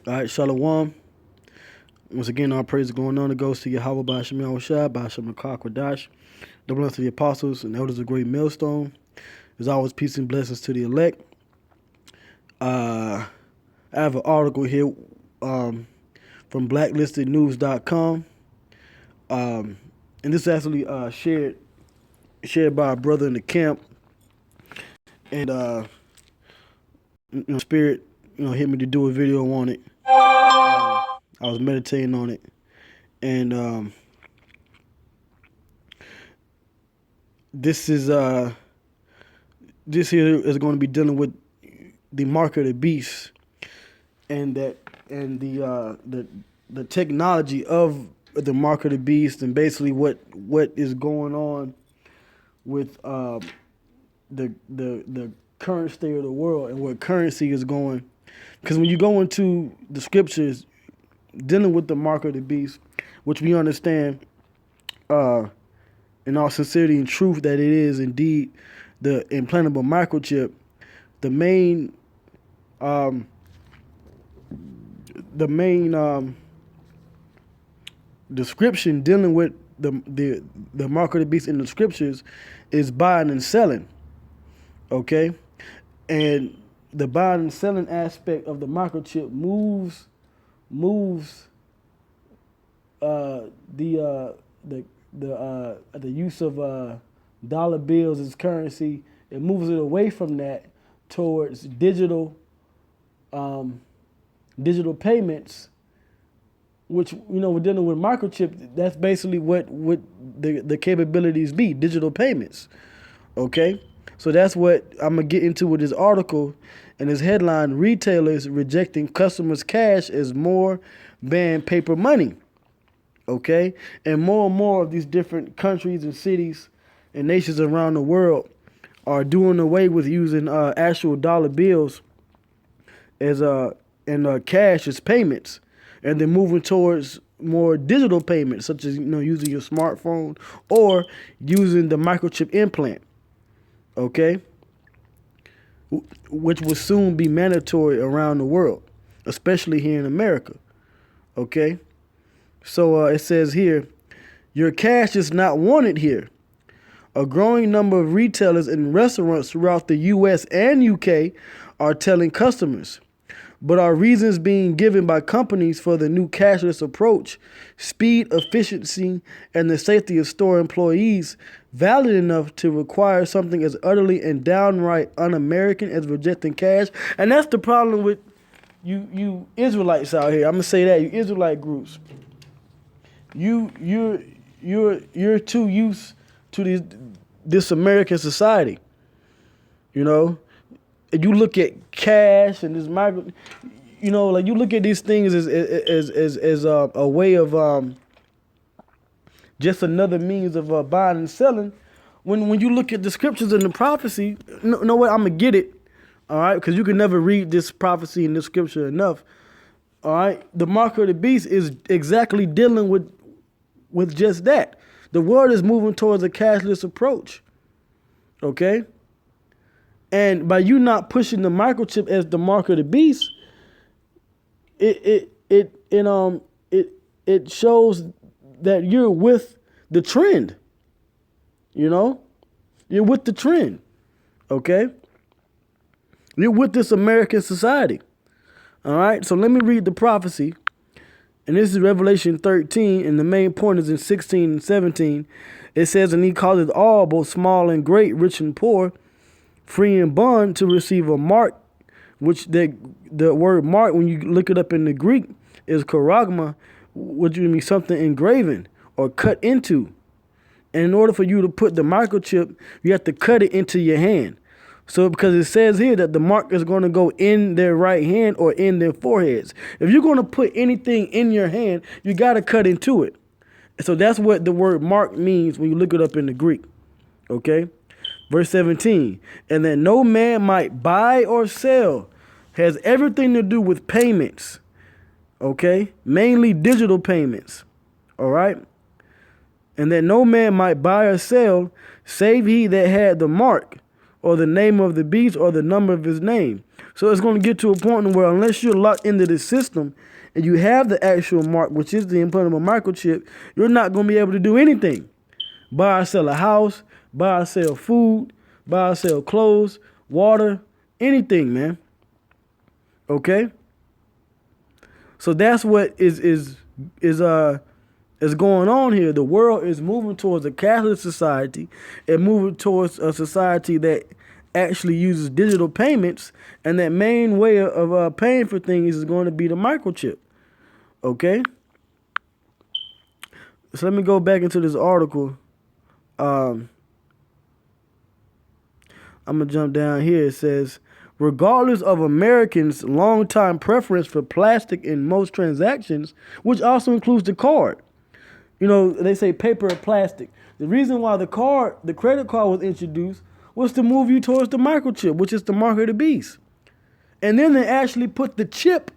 All right, Shalom. Once again, all praise is going on. It goes to Yahweh by Hashem Yahushua, by Hashem Kwadash, the blessings of the apostles and elders of great millstone. There's always peace and blessings to the elect. I have an article here from blacklistednews.com. And this is actually shared by a brother in the camp. And Spirit, hit me to do a video on it. I was meditating on it, and this here is going to be dealing with the mark of the beast, and the technology of the mark of the beast, and basically what is going on with the current state of the world and where currency is going. Because when you go into the scriptures dealing with the mark of the beast, which we understand in all sincerity and truth that it is indeed the implantable microchip, the main description dealing with the mark of the beast in the scriptures is buying and selling. Okay, and the buying and selling aspect of the microchip moves the use of dollar bills as currency. It moves it away from that towards digital payments, which we're dealing with microchip. That's basically what the capabilities be, digital payments. Okay, so that's what I'm gonna get into with this article. And his headline: retailers rejecting customers' cash as more ban paper money. Okay, and more of these different countries and cities and nations around the world are doing away with using actual dollar bills as and cash as payments, and they're moving towards more digital payments, such as using your smartphone or using the microchip implant. Okay, which will soon be mandatory around the world, especially here in America. Okay, so it says here, your cash is not wanted here. A growing number of retailers and restaurants throughout the U.S. and U.K. are telling customers, but are reasons being given by companies for the new cashless approach, speed, efficiency, and the safety of store employees valid enough to require something as utterly and downright un-American as rejecting cash? And that's the problem with you Israelites out here. I'm gonna say that, you Israelite groups. You're too used to this American society. You look at cash and this you look at these things as a way of just another means of buying and selling. When you look at the scriptures and the prophecy, know what? I'm gonna get it, all right? Because you can never read this prophecy and this scripture enough, all right? The mark of the beast is exactly dealing with just that. The world is moving towards a cashless approach, okay? And by you not pushing the microchip as the mark of the beast, it shows that you're with the trend. You're with the trend. Okay? You're with this American society. All right? So let me read the prophecy. And this is Revelation 13, and the main point is in 16 and 17. It says, and he causeth all, both small and great, rich and poor, free and bond, to receive a mark, which the word mark, when you look it up in the Greek, is charagma, which would mean something engraven or cut into. And in order for you to put the microchip, you have to cut it into your hand. So because it says here that the mark is going to go in their right hand or in their foreheads. If you're going to put anything in your hand, you got to cut into it. So that's what the word mark means when you look it up in the Greek. Okay? Verse 17, and that no man might buy or sell, has everything to do with payments. Okay? Mainly digital payments. All right? And that no man might buy or sell, save he that had the mark, or the name of the beast, or the number of his name. So it's going to get to a point where unless you're locked into the system and you have the actual mark, which is the implantable microchip, you're not going to be able to do anything. Buy or sell a house, buy or sell food, buy or sell clothes, water, anything, man. Okay? So that's what is going on here. The world is moving towards a cashless society and moving towards a society that actually uses digital payments, and that main way of paying for things is going to be the microchip. Okay? So let me go back into this article. I'm going to jump down here. It says, regardless of Americans' long-time preference for plastic in most transactions, which also includes the card. You know, they say paper or plastic. The reason why the credit card was introduced was to move you towards the microchip, which is the mark of the beast. And then they actually put the chip.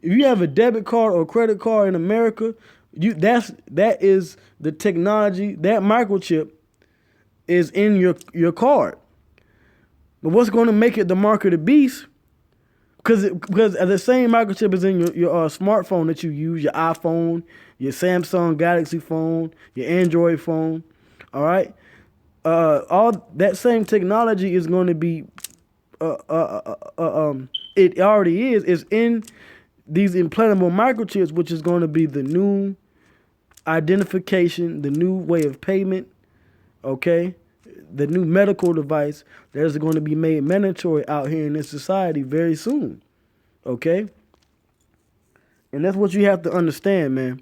If you have a debit card or credit card in America, that is the technology. That microchip is in your card. But what's going to make it the mark of the beast? Because the same microchip is in your smartphone that you use, your iPhone, your Samsung Galaxy phone, your Android phone. All right. All that same technology is going to be, it already is in these implantable microchips, which is going to be the new identification, the new way of payment, okay? The new medical device that is going to be made mandatory out here in this society very soon, okay? And that's what you have to understand, man.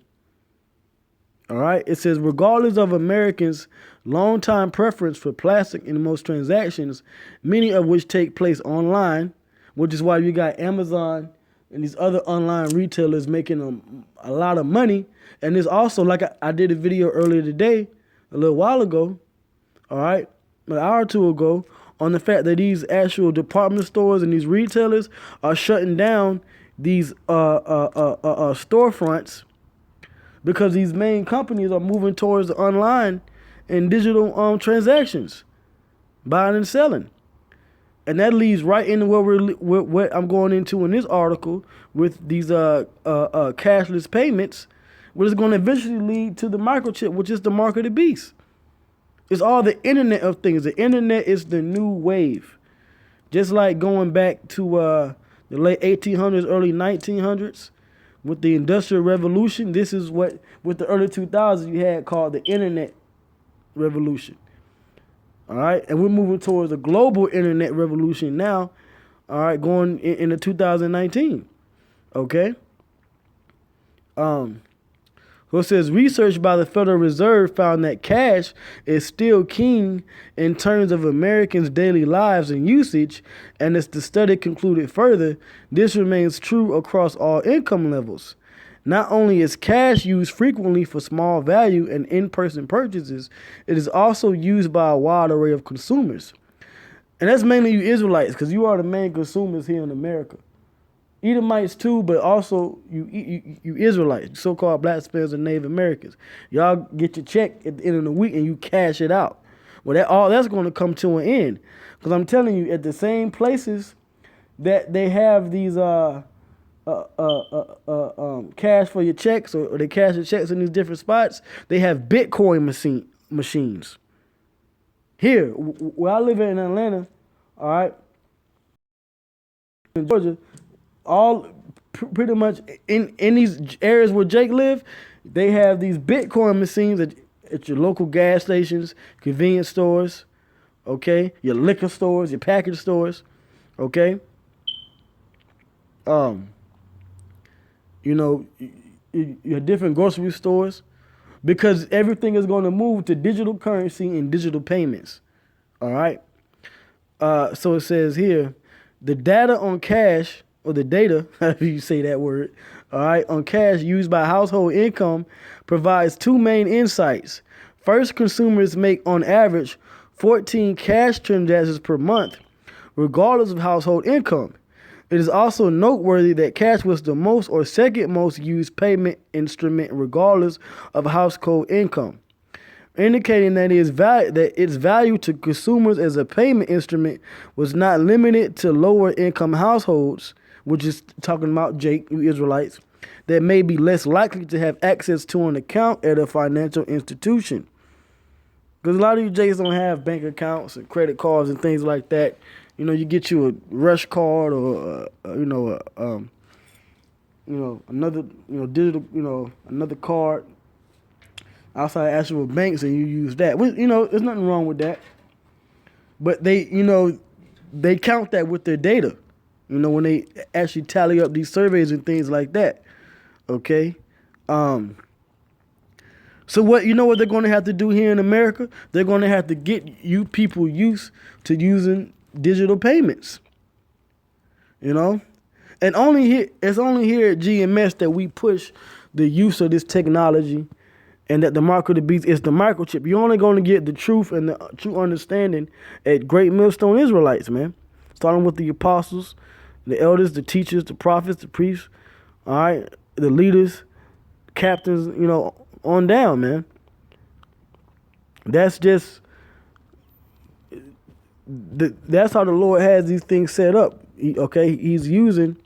All right, it says, regardless of Americans' long-time preference for plastic in most transactions, many of which take place online, which is why you got Amazon and these other online retailers making a lot of money. And there's also, like I did a video earlier today, a little while ago, all right, an hour or two ago, on the fact that these actual department stores and these retailers are shutting down these storefronts, because these main companies are moving towards online and digital transactions, buying and selling. And that leads right into what I'm going into in this article with these cashless payments, which is going to eventually lead to the microchip, which is the mark of the beast. It's all the Internet of Things. The Internet is the new wave. Just like going back to the late 1800s, early 1900s, with the Industrial Revolution, this is what, with the early 2000s, you had called the Internet Revolution. All right, and we're moving towards a global Internet revolution now. All right, going into 2019. Okay. So it says research by the Federal Reserve found that cash is still king in terms of Americans' daily lives and usage, and as the study concluded further, this remains true across all income levels. Not only is cash used frequently for small value and in-person purchases, it is also used by a wide array of consumers. And that's mainly you Israelites, because you are the main consumers here in America. Edomites too, but also you Israelites, so-called Black Spaniards and Native Americans. Y'all get your check at the end of the week and you cash it out. Well, that's going to come to an end, because I'm telling you, at the same places that they have these cash for your checks, or they cash your checks in these different spots, they have Bitcoin machines. Here, where I live in Atlanta, all right, in Georgia, all pretty much in these areas where Jake live, they have these Bitcoin machines at your local gas stations, convenience stores, okay, your liquor stores, your package stores, okay. You know, your different grocery stores, because everything is going to move to digital currency and digital payments. All right. So it says here, the data on cash, or the data, however you say that word, all right, on cash used by household income provides two main insights. First, consumers make on average 14 cash transactions per month, regardless of household income. It is also noteworthy that cash was the most or second most used payment instrument regardless of household income. indicating that its value to consumers as a payment instrument was not limited to lower income households, which is talking about Jake, you Israelites, that may be less likely to have access to an account at a financial institution. Because a lot of you Jakes don't have bank accounts and credit cards and things like that. You know, you get you a rush card or another digital another card outside actual banks, and you use that. There's nothing wrong with that. But they count that with their data. When they actually tally up these surveys and things like that. Okay. So what they're going to have to do here in America? They're going to have to get you people used to using digital payments. And it's only here at GMS that we push the use of this technology, and that the mark of the beast is the microchip. You're only going to get the truth and the true understanding at Great Millstone Israelites, man. Starting with the apostles, the elders, the teachers, the prophets, the priests, all right, the leaders, captains, on down, man. That's just that's how the Lord has these things set up. He's using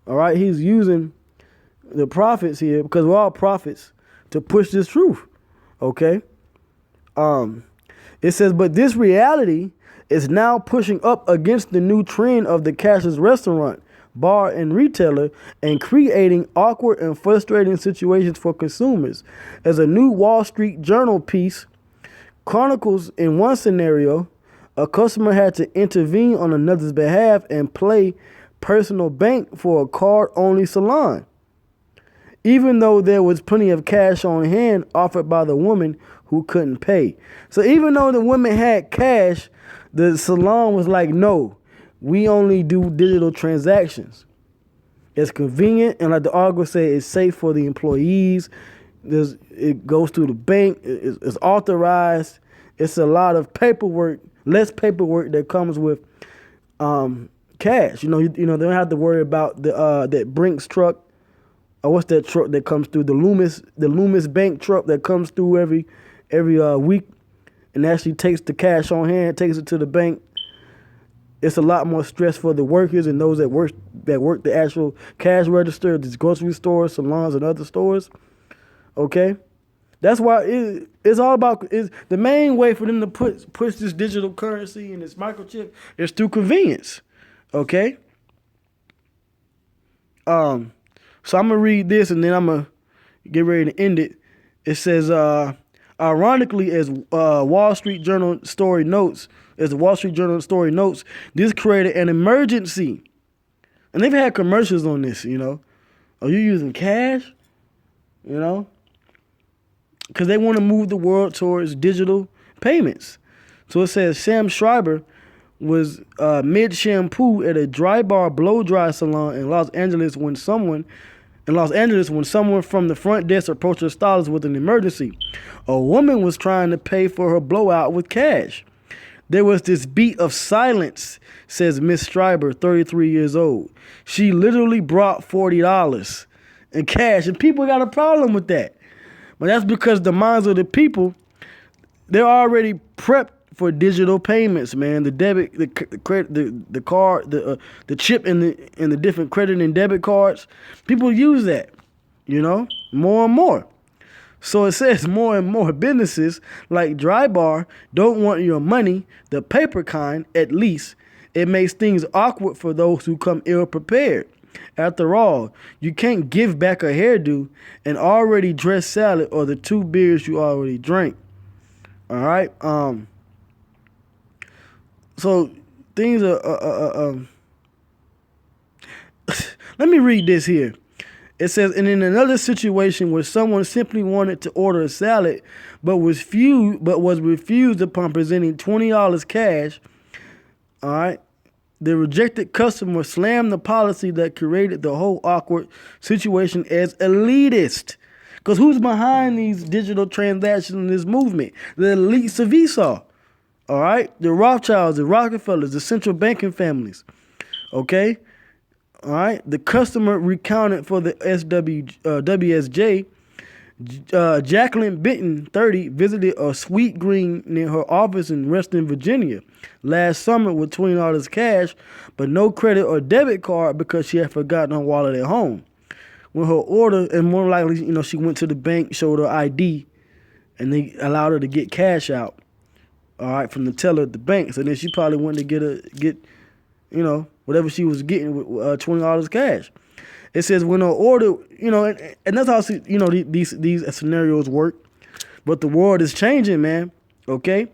the prophets here, because we're all prophets, to push this truth. Okay. It says, but this reality is now pushing up against the new trend of the cashless restaurant, bar, and retailer, and creating awkward and frustrating situations for consumers. As a new Wall Street Journal piece chronicles, in one scenario, a customer had to intervene on another's behalf and play personal bank for a card-only salon, even though there was plenty of cash on hand offered by the woman who couldn't pay. So even though the women had cash, the salon was like, no, we only do digital transactions. It's convenient, and like the article said, it's safe for the employees. It goes through the bank. It's authorized. It's a lot of paperwork, less paperwork that comes with cash. They don't have to worry about that Brinks truck. What's that truck that comes through? The Loomis Bank truck that comes through every week and actually takes the cash on hand, takes it to the bank. It's a lot more stress for the workers and those that work the actual cash register, these grocery stores, salons, and other stores. Okay, that's why it's all about. The main way for them to push this digital currency and this microchip is through convenience. Okay. So I'm gonna read this and then I'm gonna get ready to end it. It says, ironically, as the Wall Street Journal story notes, this created an emergency, and they've had commercials on this. Are you using cash? Because they want to move the world towards digital payments. So it says Sam Schreiber was mid-shampoo at a dry bar blow-dry salon in Los Angeles when someone from the front desk approached her stylist with an emergency. A woman was trying to pay for her blowout with cash. There was this beat of silence, says Miss Schreiber, 33 years old. She literally brought $40 in cash, and people got a problem with that. But that's because the minds of the people, they're already prepped for digital payments, man. The debit, the credit, the card, the chip, and the different credit and debit cards. People use that, more and more. So it says more and more businesses like Dry Bar don't want your money, the paper kind, at least. It makes things awkward for those who come ill prepared. After all, you can't give back a hairdo, an already dressed salad, or the 2 beers you already drank. All right. So things are. Let me read this here. It says, and in another situation where someone simply wanted to order a salad, but was refused upon presenting $20 cash. All right. The rejected customer slammed the policy that created the whole awkward situation as elitist. Because who's behind these digital transactions in this movement? The elites of Esau. All right? The Rothschilds, the Rockefellers, the central banking families. Okay? All right? The customer recounted for the WSJ Jacqueline Benton, 30, visited a sweet green near her office in Reston, Virginia last summer with $20 cash, but no credit or debit card because she had forgotten her wallet at home. When her order, and more likely, she went to the bank, showed her ID, and they allowed her to get cash out, all right, from the teller at the bank. So then she probably went to get whatever she was getting with $20 cash. It says when her order, and that's how these scenarios work. But the world is changing, man. Okay.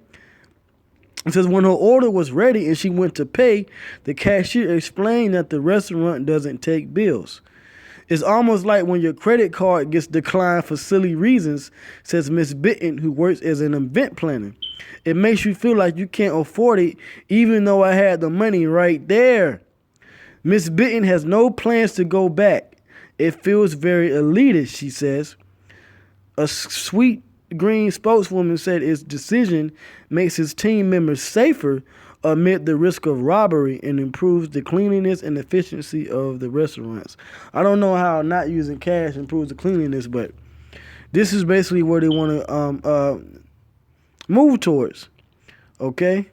It says when her order was ready and she went to pay, the cashier explained that the restaurant doesn't take bills. It's almost like when your credit card gets declined for silly reasons, says Miss Benton, who works as an event planner. It makes you feel like you can't afford it, even though I had the money right there. Miss Benton has no plans to go back. It feels very elitist, she says. A Sweet Green spokeswoman said its decision makes his team members safer amid the risk of robbery and improves the cleanliness and efficiency of the restaurants. I don't know how not using cash improves the cleanliness, but this is basically where they want to move towards. Okay?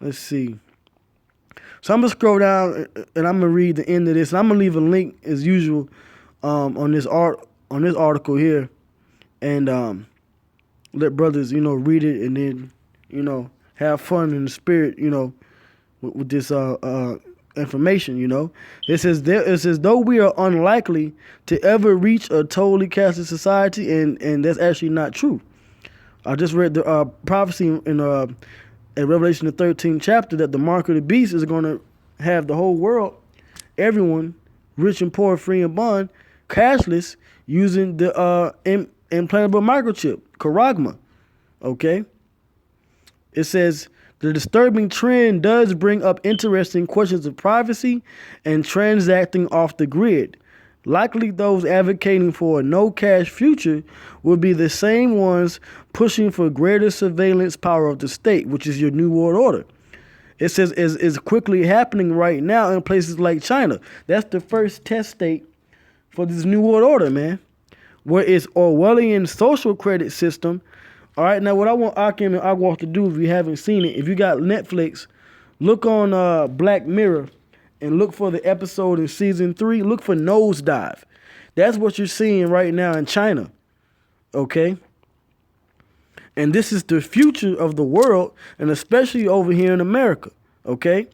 Let's see. So I'm going to scroll down and I'm going to read the end of this. And I'm going to leave a link as usual on this article here, and let brothers, read it and then, have fun in the spirit, with this information, It says though we are unlikely to ever reach a totally cashless society, and that's actually not true. I just read the prophecy in Revelation the 13th chapter that the mark of the beast is going to have the whole world, everyone, rich and poor, free and bond, cashless, using the implantable microchip, charagma. Okay? It says the disturbing trend does bring up interesting questions of privacy and transacting off the grid. Likely those advocating for a no-cash future will be the same ones pushing for greater surveillance power of the state, which is your New World Order. It says is quickly happening right now in places like China. That's the first test state for this New World Order, man, where it's Orwellian social credit system. All right, now what I want Akim and Agwalk to do, if you haven't seen it, if you got Netflix, look on Black Mirror and look for the episode in season 3. Look for Nosedive. That's what you're seeing right now in China. Okay? And this is the future of the world, and especially over here in America. Okay?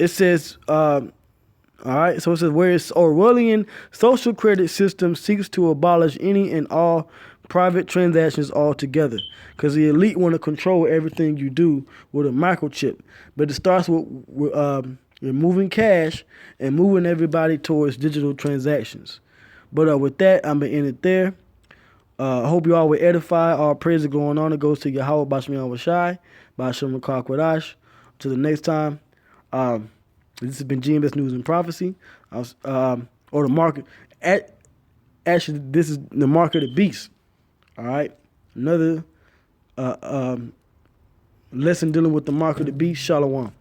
It says, all right, so it says, whereas Orwellian social credit system seeks to abolish any and all private transactions altogether, because the elite want to control everything you do with a microchip. But it starts with removing cash and moving everybody towards digital transactions. But with that, I'm going to end it there. I hope you all were edified. All praise is going on. It goes to Yahweh Bashmi Awashai, Bashim Kwadash. Till the next time, this has been GMS News and Prophecy. Or the market. Actually, this is the mark of the beast. All right? Another lesson dealing with the mark of the beast. Shalom.